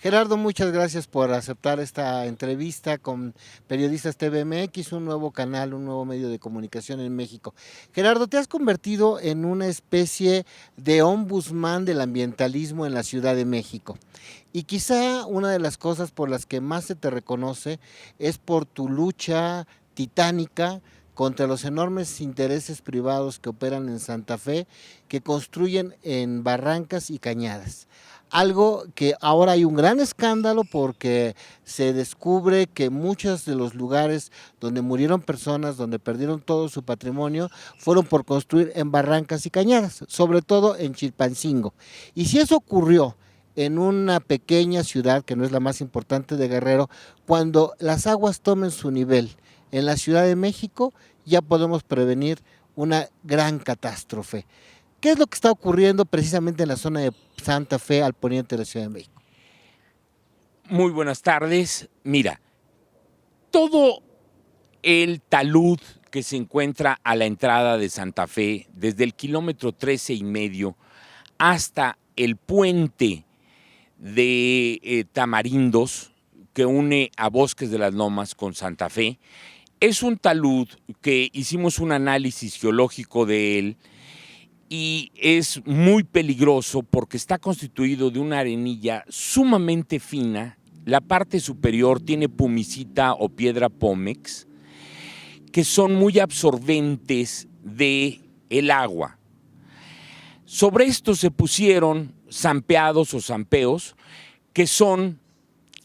Gerardo, muchas gracias por aceptar esta entrevista con Periodistas TVMX, un nuevo canal, un nuevo medio de comunicación en México. Gerardo, te has convertido en una especie de ombudsman del ambientalismo en la Ciudad de México. Y quizá una de las cosas por las que más se te reconoce es por tu lucha titánica contra los enormes intereses privados que operan en Santa Fe, que construyen en barrancas y cañadas. Algo que ahora hay un gran escándalo porque se descubre que muchos de los lugares donde murieron personas, donde perdieron todo su patrimonio, fueron por construir en barrancas y cañadas, sobre todo en Chilpancingo. Y si eso ocurrió en una pequeña ciudad, que no es la más importante de Guerrero, cuando las aguas tomen su nivel en la Ciudad de México, ya podemos prevenir una gran catástrofe. ¿Qué es lo que está ocurriendo precisamente en la zona de Santa Fe al poniente de la Ciudad de México? Muy buenas tardes. Mira, todo el talud que se encuentra a la entrada de Santa Fe, desde el kilómetro 13 y medio hasta el puente de Tamarindos, que une a Bosques de las Lomas con Santa Fe, es un talud que hicimos un análisis geológico de él y es muy peligroso porque está constituido de una arenilla sumamente fina. La parte superior tiene pumicita o piedra pómex, que son muy absorbentes del agua. Sobre esto se pusieron zampeados o zampeos, que son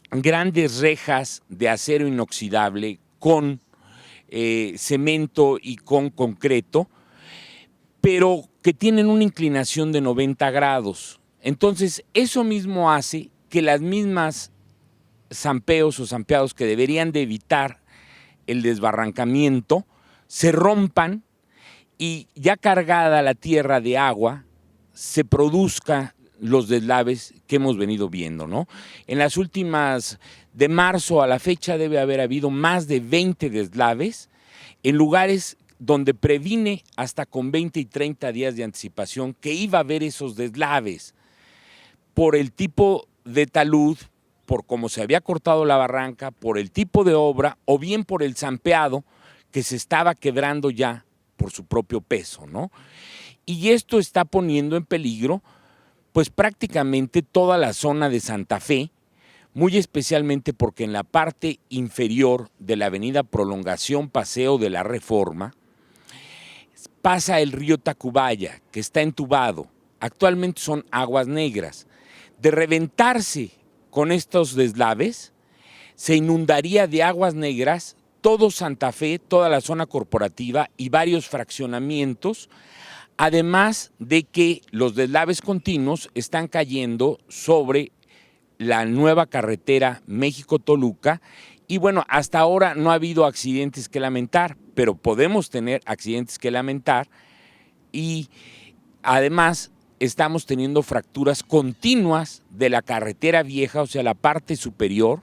grandes rejas de acero inoxidable con cemento y con concreto, pero que tienen una inclinación de 90 grados. Entonces, eso mismo hace que las mismas zampeos o zampeados que deberían de evitar el desbarrancamiento se rompan y ya cargada la tierra de agua se produzca los deslaves que hemos venido viendo, ¿no? En las últimas, de marzo a la fecha, debe haber habido más de 20 deslaves en lugares donde previne hasta con 20 y 30 días de anticipación que iba a haber esos deslaves por el tipo de talud, por cómo se había cortado la barranca, por el tipo de obra o bien por el zampeado que se estaba quebrando ya por su propio peso, ¿no? Y esto está poniendo en peligro pues prácticamente toda la zona de Santa Fe, muy especialmente porque en la parte inferior de la avenida Prolongación Paseo de la Reforma pasa el río Tacubaya, que está entubado. Actualmente son aguas negras. De reventarse con estos deslaves, se inundaría de aguas negras todo Santa Fe, toda la zona corporativa y varios fraccionamientos, además de que los deslaves continuos están cayendo sobre la nueva carretera México-Toluca. Y bueno, hasta ahora no ha habido accidentes que lamentar, pero podemos tener accidentes que lamentar y además estamos teniendo fracturas continuas de la carretera vieja, o sea, la parte superior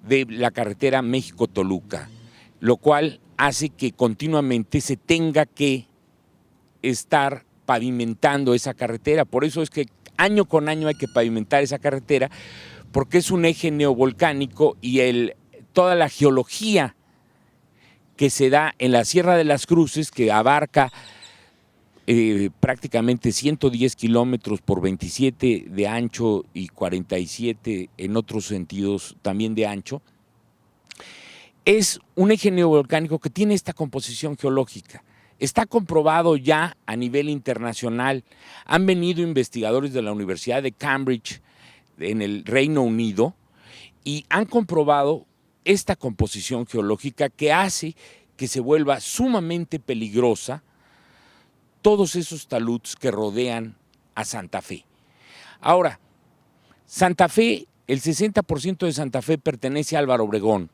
de la carretera México-Toluca, lo cual hace que continuamente se tenga que estar pavimentando esa carretera. Por eso es que año con año hay que pavimentar esa carretera, porque es un eje neovolcánico y toda la geología que se da en la Sierra de las Cruces, que abarca prácticamente 110 kilómetros por 27 de ancho y 47 en otros sentidos también de ancho, es un eje neovolcánico que tiene esta composición geológica. Está comprobado ya a nivel internacional. Han venido investigadores de la Universidad de Cambridge en el Reino Unido y han comprobado esta composición geológica que hace que se vuelva sumamente peligrosa todos esos taludes que rodean a Santa Fe. Ahora, Santa Fe, el 60% de Santa Fe pertenece a Álvaro Obregón.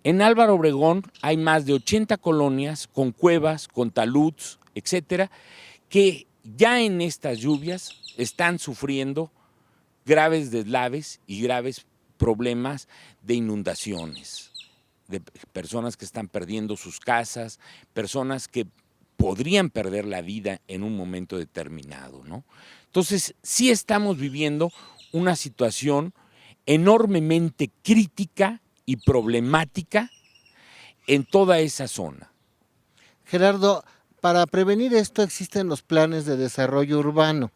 En Álvaro Obregón hay más de 80 colonias con cuevas, con taludes, etcétera, que ya en estas lluvias están sufriendo graves deslaves y graves problemas de inundaciones, de personas que están perdiendo sus casas, personas que podrían perder la vida en un momento determinado, ¿no? Entonces, sí estamos viviendo una situación enormemente crítica y problemática en toda esa zona. Gerardo, para prevenir esto existen los planes de desarrollo urbano.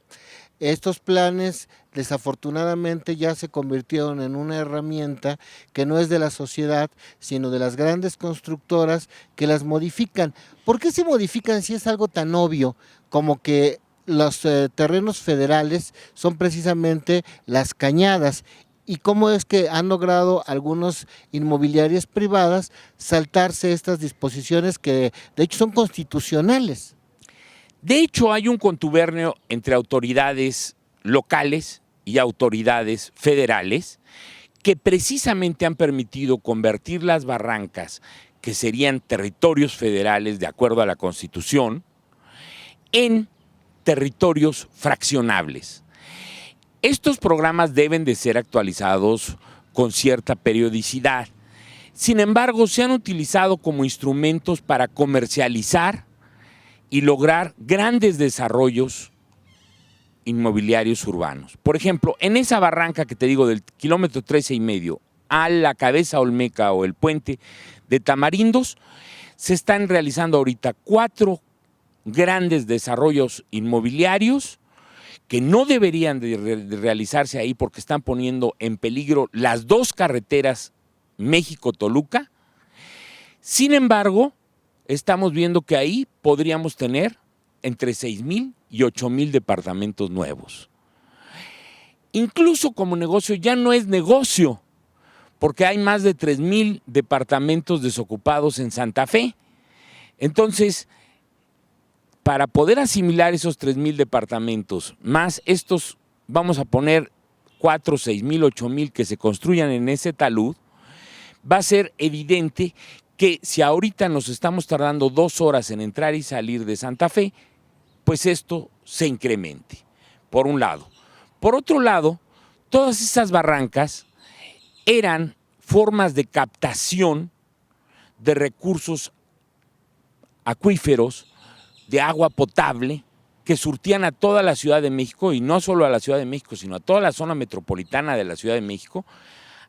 Estos planes desafortunadamente ya se convirtieron en una herramienta que no es de la sociedad, sino de las grandes constructoras que las modifican. ¿Por qué se modifican si es algo tan obvio como que los terrenos federales son precisamente las cañadas? ¿Y cómo es que han logrado algunos inmobiliarias privadas saltarse estas disposiciones que de hecho son constitucionales? De hecho, hay un contubernio entre autoridades locales y autoridades federales que precisamente han permitido convertir las barrancas, que serían territorios federales de acuerdo a la Constitución, en territorios fraccionables. Estos programas deben de ser actualizados con cierta periodicidad. Sin embargo, se han utilizado como instrumentos para comercializar y lograr grandes desarrollos inmobiliarios urbanos. Por ejemplo, en esa barranca que te digo del kilómetro 13,5 a la Cabeza Olmeca o el puente de Tamarindos, se están realizando ahorita 4 grandes desarrollos inmobiliarios que no deberían de realizarse ahí porque están poniendo en peligro las 2 carreteras México-Toluca. Sin embargo, estamos viendo que ahí podríamos tener entre 6,000 y 8,000 departamentos nuevos. Incluso como negocio ya no es negocio, porque hay más de 3,000 departamentos desocupados en Santa Fe. Entonces, para poder asimilar esos 3,000 departamentos, más estos, vamos a poner 4, 6,000, 8,000 que se construyan en ese talud, va a ser evidente que si ahorita nos estamos tardando 2 horas en entrar y salir de Santa Fe, pues esto se incremente, por un lado. Por otro lado, todas esas barrancas eran formas de captación de recursos acuíferos, de agua potable, que surtían a toda la Ciudad de México, y no solo a la Ciudad de México, sino a toda la zona metropolitana de la Ciudad de México,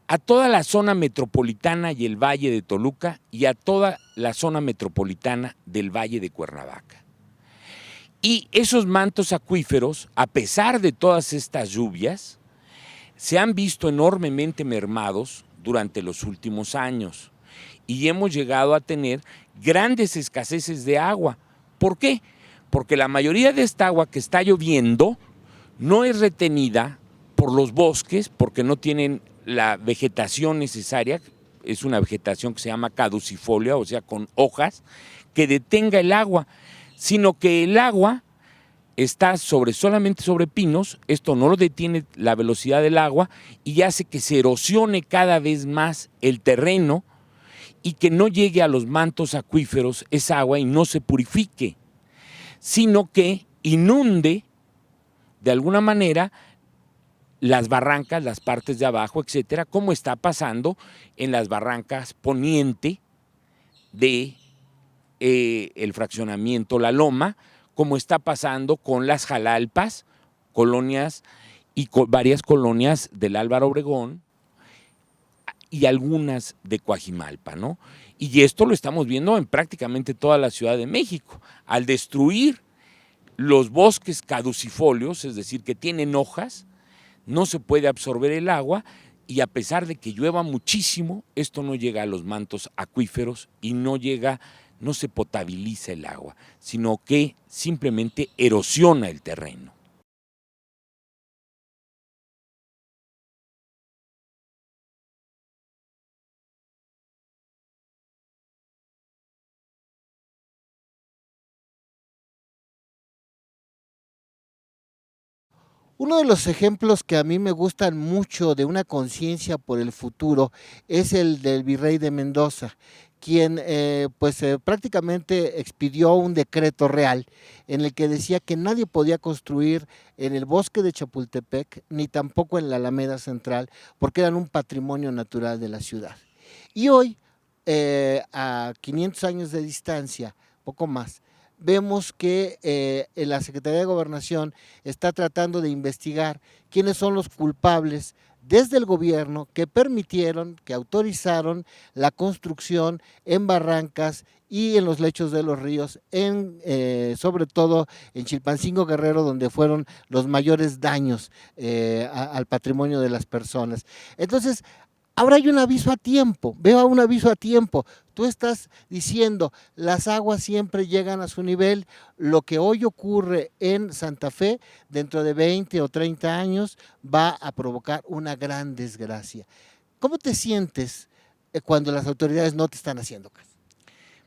a toda la zona metropolitana y el Valle de Toluca, y a toda la zona metropolitana del Valle de Cuernavaca. Y esos mantos acuíferos, a pesar de todas estas lluvias, se han visto enormemente mermados durante los últimos años y hemos llegado a tener grandes escaseces de agua. ¿Por qué? Porque la mayoría de esta agua que está lloviendo no es retenida por los bosques, porque no tienen la vegetación necesaria, es una vegetación que se llama caducifolia, o sea, con hojas, que detenga el agua, sino que el agua está solamente sobre pinos, esto no lo detiene la velocidad del agua y hace que se erosione cada vez más el terreno y que no llegue a los mantos acuíferos esa agua y no se purifique, sino que inunde de alguna manera las barrancas, las partes de abajo, etcétera, como está pasando en las barrancas poniente de el fraccionamiento La Loma, como está pasando con las Jalalpas, colonias y varias colonias del Álvaro Obregón y algunas de Coajimalpa, ¿no? Y esto lo estamos viendo en prácticamente toda la Ciudad de México. Al destruir los bosques caducifolios, es decir, que tienen hojas, no se puede absorber el agua y a pesar de que llueva muchísimo, esto no llega a los mantos acuíferos y no se potabiliza el agua, sino que simplemente erosiona el terreno. Uno de los ejemplos que a mí me gustan mucho de una conciencia por el futuro es el del virrey de Mendoza, quien prácticamente expidió un decreto real en el que decía que nadie podía construir en el bosque de Chapultepec ni tampoco en la Alameda Central porque eran un patrimonio natural de la ciudad. Y hoy, a 500 años de distancia, poco más, vemos que la Secretaría de Gobernación está tratando de investigar quiénes son los culpables desde el gobierno que permitieron, que autorizaron la construcción en barrancas y en los lechos de los ríos, sobre todo en Chilpancingo Guerrero, donde fueron los mayores daños al patrimonio de las personas. Entonces, ahora hay un aviso a tiempo, veo un aviso a tiempo. Tú estás diciendo, las aguas siempre llegan a su nivel, lo que hoy ocurre en Santa Fe, dentro de 20 o 30 años, va a provocar una gran desgracia. ¿Cómo te sientes cuando las autoridades no te están haciendo caso?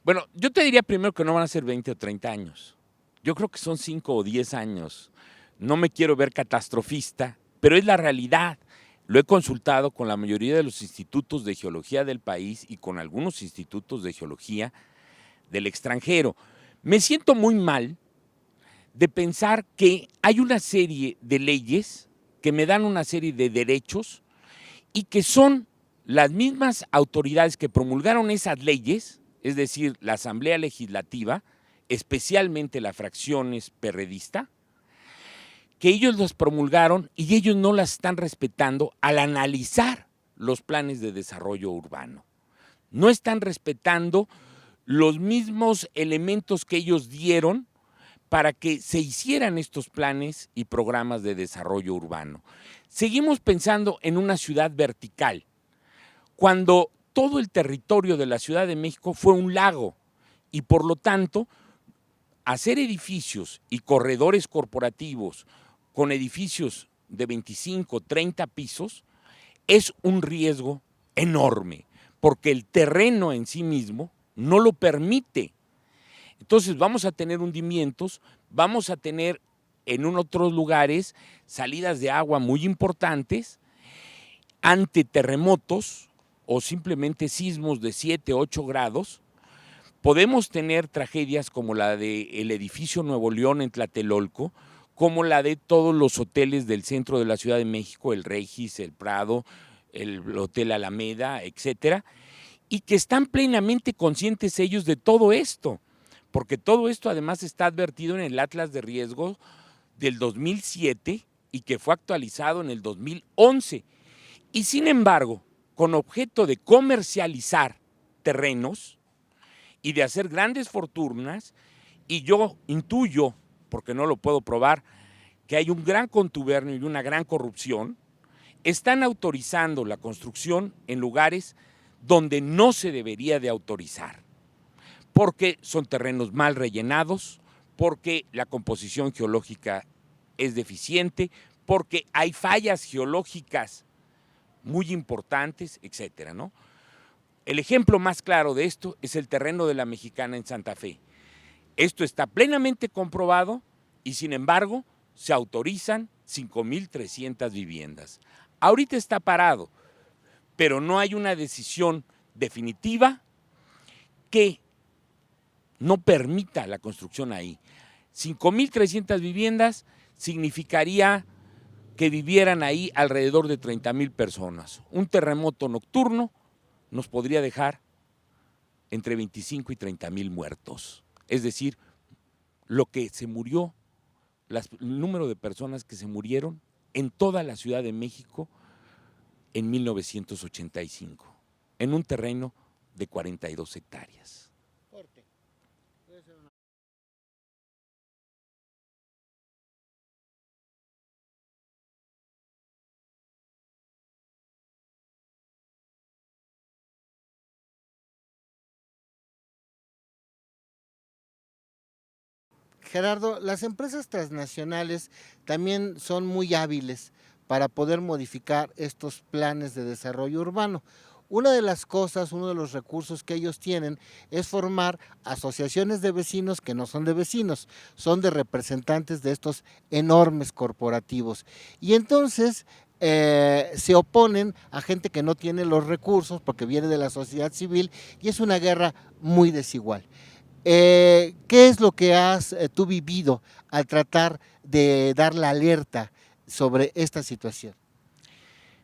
Bueno, yo te diría primero que no van a ser 20 o 30 años. Yo creo que son 5 o 10 años. No me quiero ver catastrofista, pero es la realidad. Lo he consultado con la mayoría de los institutos de geología del país y con algunos institutos de geología del extranjero. Me siento muy mal de pensar que hay una serie de leyes que me dan una serie de derechos y que son las mismas autoridades que promulgaron esas leyes, es decir, la Asamblea Legislativa, especialmente la fracción perredista, que ellos las promulgaron y ellos no las están respetando al analizar los planes de desarrollo urbano. No están respetando los mismos elementos que ellos dieron para que se hicieran estos planes y programas de desarrollo urbano. Seguimos pensando en una ciudad vertical, cuando todo el territorio de la Ciudad de México fue un lago y por lo tanto hacer edificios y corredores corporativos con edificios de 25, 30 pisos es un riesgo enorme, porque el terreno en sí mismo no lo permite. Entonces vamos a tener hundimientos, vamos a tener en otros lugares salidas de agua muy importantes ante terremotos o simplemente sismos de 7, 8 grados. Podemos tener tragedias como la del edificio Nuevo León en Tlatelolco, como la de todos los hoteles del centro de la Ciudad de México, el Regis, el Prado, el Hotel Alameda, etcétera, y que están plenamente conscientes ellos de todo esto, porque todo esto además está advertido en el Atlas de Riesgo del 2007 y que fue actualizado en el 2011. Y sin embargo, con objeto de comercializar terrenos y de hacer grandes fortunas, y yo intuyo, porque no lo puedo probar, que hay un gran contubernio y una gran corrupción, están autorizando la construcción en lugares donde no se debería de autorizar, porque son terrenos mal rellenados, porque la composición geológica es deficiente, porque hay fallas geológicas muy importantes, etcétera, ¿no? El ejemplo más claro de esto es el terreno de la Mexicana en Santa Fe. Esto está plenamente comprobado y sin embargo se autorizan 5,300 viviendas. Ahorita está parado, pero no hay una decisión definitiva que no permita la construcción ahí. 5,300 viviendas significaría que vivieran ahí alrededor de 30,000 personas. Un terremoto nocturno nos podría dejar entre 25 y 30,000 muertos. Es decir, lo que se murió, el número de personas que se murieron en toda la Ciudad de México en 1985, en un terreno de 42 hectáreas. Gerardo, las empresas transnacionales también son muy hábiles para poder modificar estos planes de desarrollo urbano. Una de las cosas, uno de los recursos que ellos tienen es formar asociaciones de vecinos que no son de vecinos, son de representantes de estos enormes corporativos. Y entonces se oponen a gente que no tiene los recursos porque viene de la sociedad civil y es una guerra muy desigual. ¿Qué es lo que has tú vivido al tratar de dar la alerta sobre esta situación?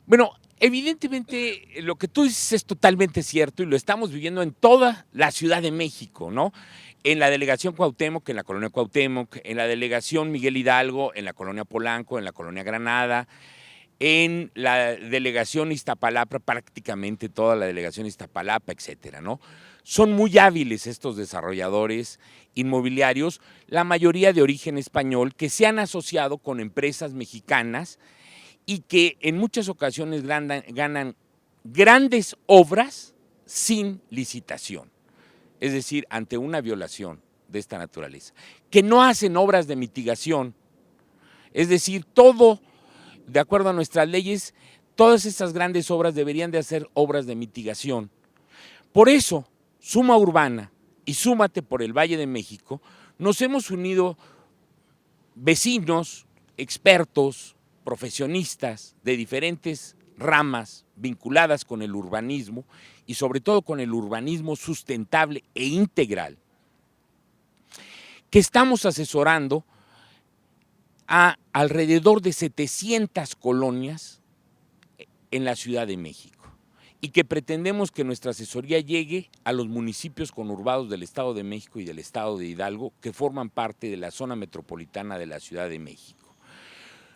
Bueno, evidentemente lo que tú dices es totalmente cierto y lo estamos viviendo en toda la Ciudad de México, ¿no? En la delegación Cuauhtémoc, en la colonia Cuauhtémoc, en la delegación Miguel Hidalgo, en la colonia Polanco, en la colonia Granada, en la delegación Iztapalapa, prácticamente toda la delegación Iztapalapa, etcétera, ¿no? Son muy hábiles estos desarrolladores inmobiliarios, la mayoría de origen español, que se han asociado con empresas mexicanas y que en muchas ocasiones ganan grandes obras sin licitación, es decir, ante una violación de esta naturaleza, que no hacen obras de mitigación, es decir, todo, de acuerdo a nuestras leyes, todas estas grandes obras deberían de hacer obras de mitigación. Por eso, Suma Urbana y Súmate por el Valle de México, nos hemos unido vecinos, expertos, profesionistas de diferentes ramas vinculadas con el urbanismo y sobre todo con el urbanismo sustentable e integral, que estamos asesorando a alrededor de 700 colonias en la Ciudad de México y que pretendemos que nuestra asesoría llegue a los municipios conurbados del Estado de México y del Estado de Hidalgo que forman parte de la zona metropolitana de la Ciudad de México.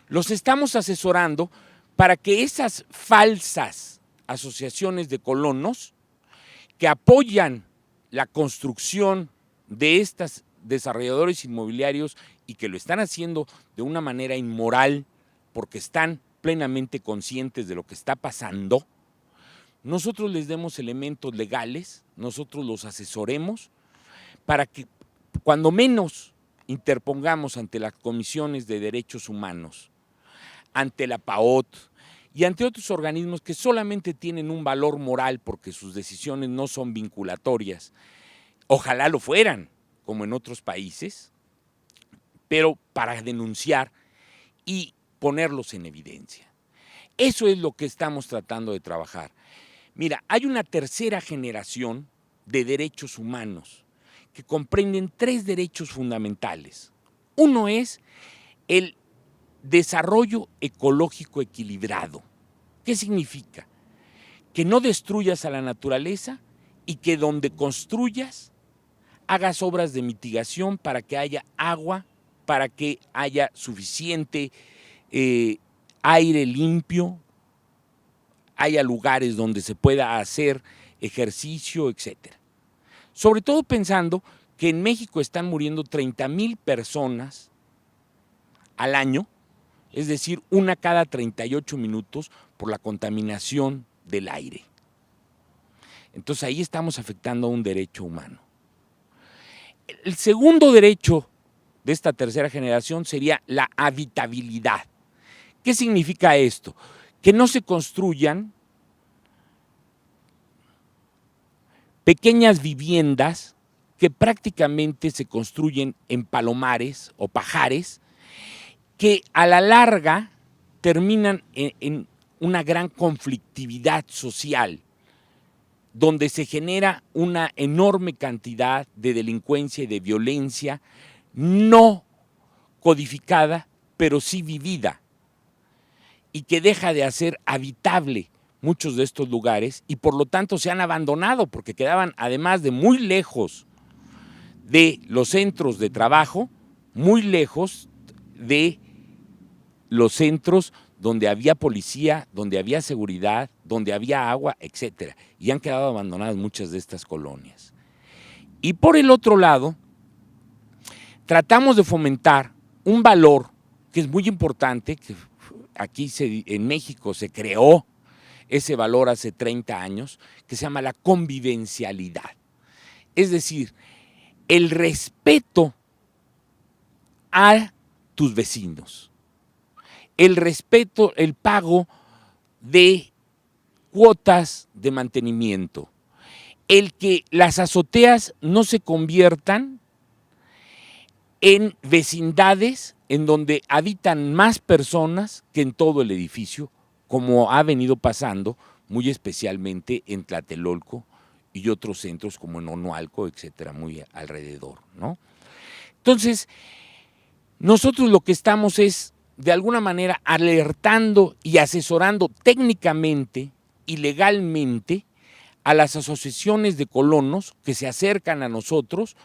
Los estamos asesorando para que esas falsas asociaciones de colonos que apoyan la construcción de estos desarrolladores inmobiliarios y que lo están haciendo de una manera inmoral porque están plenamente conscientes de lo que está pasando, nosotros les demos elementos legales, nosotros los asesoremos para que cuando menos interpongamos ante las comisiones de derechos humanos, ante la PAOT y ante otros organismos que solamente tienen un valor moral porque sus decisiones no son vinculatorias. Ojalá lo fueran, como en otros países, pero para denunciar y ponerlos en evidencia. Eso es lo que estamos tratando de trabajar. Mira, hay una tercera generación de derechos humanos que comprenden 3 derechos fundamentales. Uno es el desarrollo ecológico equilibrado. ¿Qué significa? Que no destruyas a la naturaleza y que donde construyas hagas obras de mitigación para que haya agua, para que haya suficiente aire limpio, haya lugares donde se pueda hacer ejercicio, etcétera. Sobre todo pensando que en México están muriendo 30,000 personas al año, es decir, una cada 38 minutos por la contaminación del aire. Entonces ahí estamos afectando a un derecho humano. El segundo derecho de esta tercera generación sería la habitabilidad. ¿Qué significa esto? Que no se construyan pequeñas viviendas que prácticamente se construyen en palomares o pajares que a la larga terminan en una gran conflictividad social, donde se genera una enorme cantidad de delincuencia y de violencia no codificada, pero sí vivida, y que deja de hacer habitable muchos de estos lugares y por lo tanto se han abandonado porque quedaban además de muy lejos de los centros de trabajo, muy lejos de los centros donde había policía, donde había seguridad, donde había agua, etcétera, y han quedado abandonadas muchas de estas colonias. Y por el otro lado, tratamos de fomentar un valor que es muy importante, que aquí en México se creó ese valor hace 30 años, que se llama la convivencialidad. Es decir, el respeto a tus vecinos, el respeto, el pago de cuotas de mantenimiento, el que las azoteas no se conviertan en vecindades en donde habitan más personas que en todo el edificio, como ha venido pasando muy especialmente en Tlatelolco y otros centros como en Onoalco, etcétera, muy alrededor, ¿no? Entonces, nosotros lo que estamos es, de alguna manera, alertando y asesorando técnicamente y legalmente a las asociaciones de colonos que se acercan a nosotros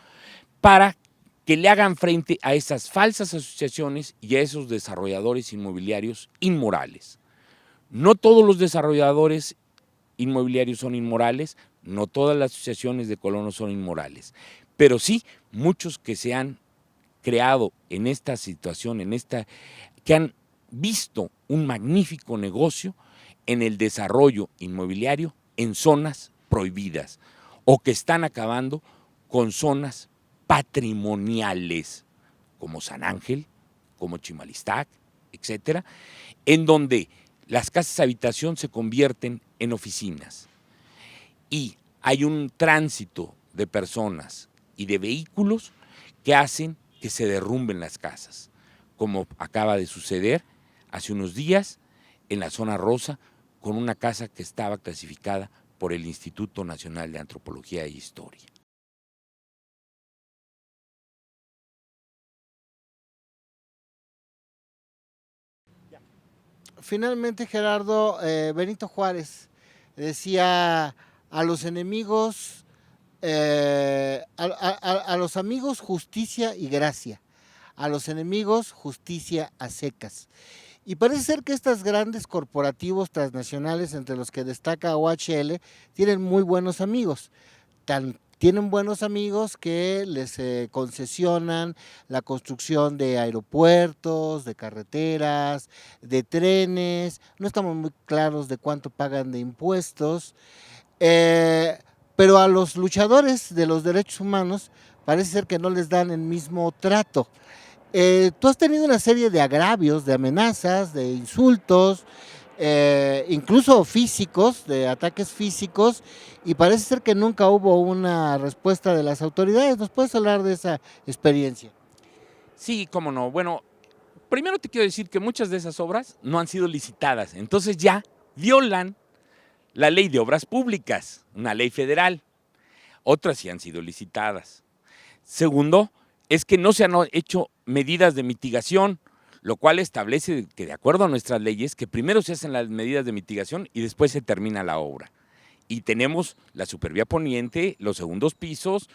para que le hagan frente a esas falsas asociaciones y a esos desarrolladores inmobiliarios inmorales. No todos los desarrolladores inmobiliarios son inmorales, no todas las asociaciones de colonos son inmorales, pero sí muchos que se han creado en esta situación, que han visto un magnífico negocio en el desarrollo inmobiliario en zonas prohibidas o que están acabando con zonas patrimoniales como San Ángel, como Chimalistac, etcétera, en donde las casas habitación se convierten en oficinas y hay un tránsito de personas y de vehículos que hacen que se derrumben las casas, como acaba de suceder hace unos días en la zona rosa con una casa que estaba clasificada por el Instituto Nacional de Antropología e Historia. Finalmente, Gerardo, Benito Juárez decía a los enemigos, a los amigos justicia y gracia, a los enemigos justicia a secas. Y parece ser que estos grandes corporativos transnacionales, entre los que destaca OHL, tienen muy buenos amigos. Tienen buenos amigos que les concesionan la construcción de aeropuertos, de carreteras, de trenes. No estamos muy claros de cuánto pagan de impuestos. Pero a los luchadores de los derechos humanos parece ser que no les dan el mismo trato. Tú has tenido una serie de agravios, de amenazas, de insultos, incluso físicos, de ataques físicos, y parece ser que nunca hubo una respuesta de las autoridades. ¿Nos puedes hablar de esa experiencia? Sí, cómo no. Bueno, primero te quiero decir que muchas de esas obras no han sido licitadas, entonces ya violan la ley de obras públicas, una ley federal. Otras sí han sido licitadas. Segundo, es que no se han hecho medidas de mitigación, lo cual establece que de acuerdo a nuestras leyes, que primero se hacen las medidas de mitigación y después se termina la obra. Y tenemos la Supervía Poniente, los segundos pisos,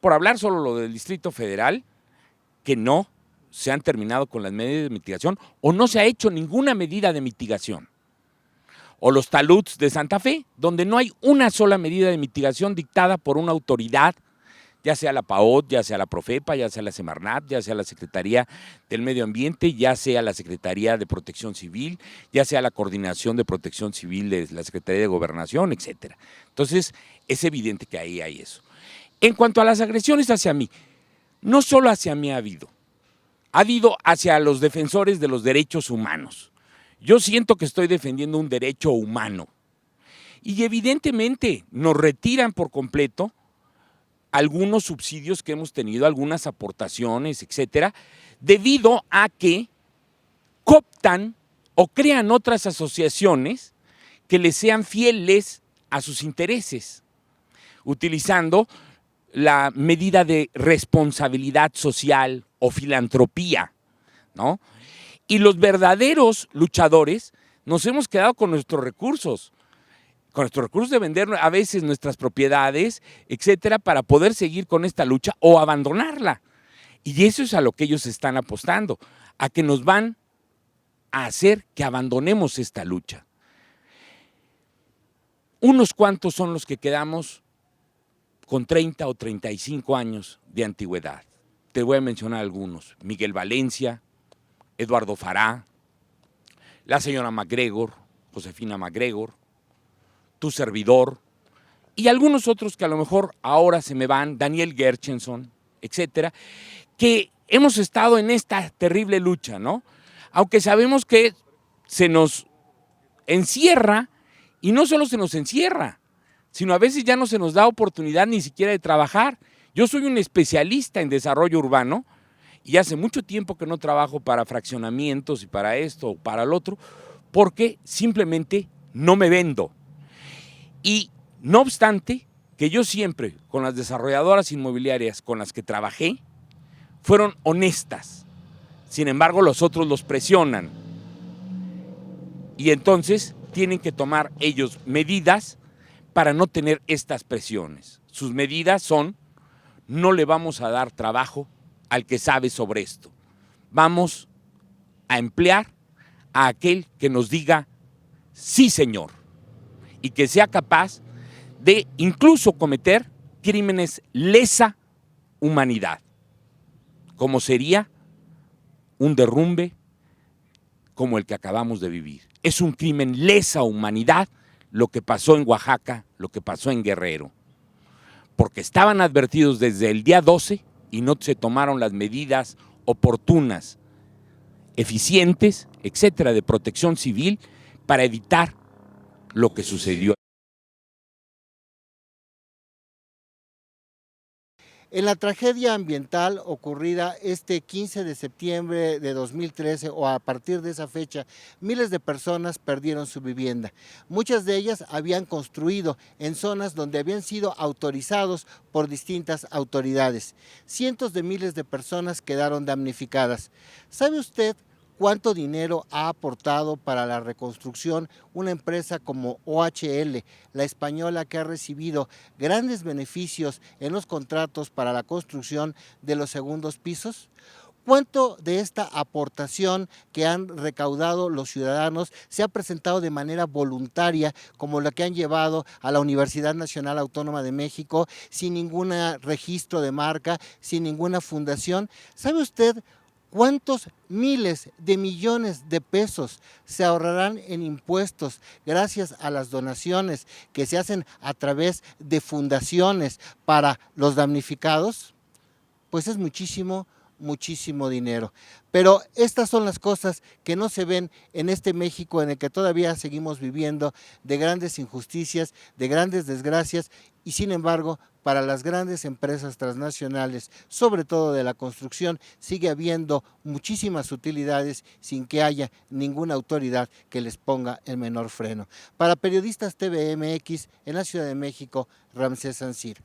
por hablar solo lo del Distrito Federal, que no se han terminado con las medidas de mitigación o no se ha hecho ninguna medida de mitigación. O los taluds de Santa Fe, donde no hay una sola medida de mitigación dictada por una autoridad, ya sea la PAOT, ya sea la Profepa, ya sea la Semarnat, ya sea la Secretaría del Medio Ambiente, ya sea la Secretaría de Protección Civil, ya sea la Coordinación de Protección Civil de la Secretaría de Gobernación, etcétera. Entonces, es evidente que ahí hay eso. En cuanto a las agresiones hacia mí, no solo hacia mí ha habido hacia los defensores de los derechos humanos. Yo siento que estoy defendiendo un derecho humano. Y evidentemente nos retiran por completo algunos subsidios que hemos tenido, algunas aportaciones, etcétera, debido a que cooptan o crean otras asociaciones que les sean fieles a sus intereses, utilizando la medida de responsabilidad social o filantropía, ¿no? Y los verdaderos luchadores nos hemos quedado con nuestros recursos de vender a veces nuestras propiedades, etcétera, para poder seguir con esta lucha o abandonarla. Y eso es a lo que ellos están apostando, a que nos van a hacer que abandonemos esta lucha. Unos cuantos son los que quedamos con 30 o 35 años de antigüedad. Te voy a mencionar algunos: Miguel Valencia, Eduardo Fará, la señora MacGregor, Josefina MacGregor, tu servidor, y algunos otros que a lo mejor ahora se me van, Daniel Gershenson, etcétera, que hemos estado en esta terrible lucha, ¿no? Aunque sabemos que se nos encierra, y no solo se nos encierra, sino a veces ya no se nos da oportunidad ni siquiera de trabajar. Yo soy un especialista en desarrollo urbano y hace mucho tiempo que no trabajo para fraccionamientos y para esto o para el otro, porque simplemente no me vendo. Y no obstante, que yo siempre, con las desarrolladoras inmobiliarias con las que trabajé, fueron honestas. Sin embargo, los otros los presionan. Y entonces tienen que tomar ellos medidas para no tener estas presiones. Sus medidas son: no le vamos a dar trabajo al que sabe sobre esto. Vamos a emplear a aquel que nos diga sí señor, y que sea capaz de incluso cometer crímenes lesa humanidad, como sería un derrumbe como el que acabamos de vivir. Es un crimen lesa humanidad lo que pasó en Oaxaca, lo que pasó en Guerrero, porque estaban advertidos desde el día 12 y no se tomaron las medidas oportunas, eficientes, etcétera, de protección civil para evitar lo que sucedió. En la tragedia ambiental ocurrida este 15 de septiembre de 2013 o a partir de esa fecha, miles de personas perdieron su vivienda. Muchas de ellas habían construido en zonas donde habían sido autorizados por distintas autoridades. Cientos de miles de personas quedaron damnificadas. ¿Sabe usted cuánto dinero ha aportado para la reconstrucción una empresa como OHL, la española, que ha recibido grandes beneficios en los contratos para la construcción de los segundos pisos? ¿Cuánto de esta aportación que han recaudado los ciudadanos se ha presentado de manera voluntaria, como la que han llevado a la Universidad Nacional Autónoma de México, sin ningún registro de marca, sin ninguna fundación? ¿Sabe usted cuántos miles de millones de pesos se ahorrarán en impuestos gracias a las donaciones que se hacen a través de fundaciones para los damnificados? Pues es muchísimo, muchísimo dinero. Pero estas son las cosas que no se ven en este México en el que todavía seguimos viviendo de grandes injusticias, de grandes desgracias, y sin embargo, para las grandes empresas transnacionales, sobre todo de la construcción, sigue habiendo muchísimas utilidades sin que haya ninguna autoridad que les ponga el menor freno. Para Periodistas TVMX, en la Ciudad de México, Ramsés Ancir.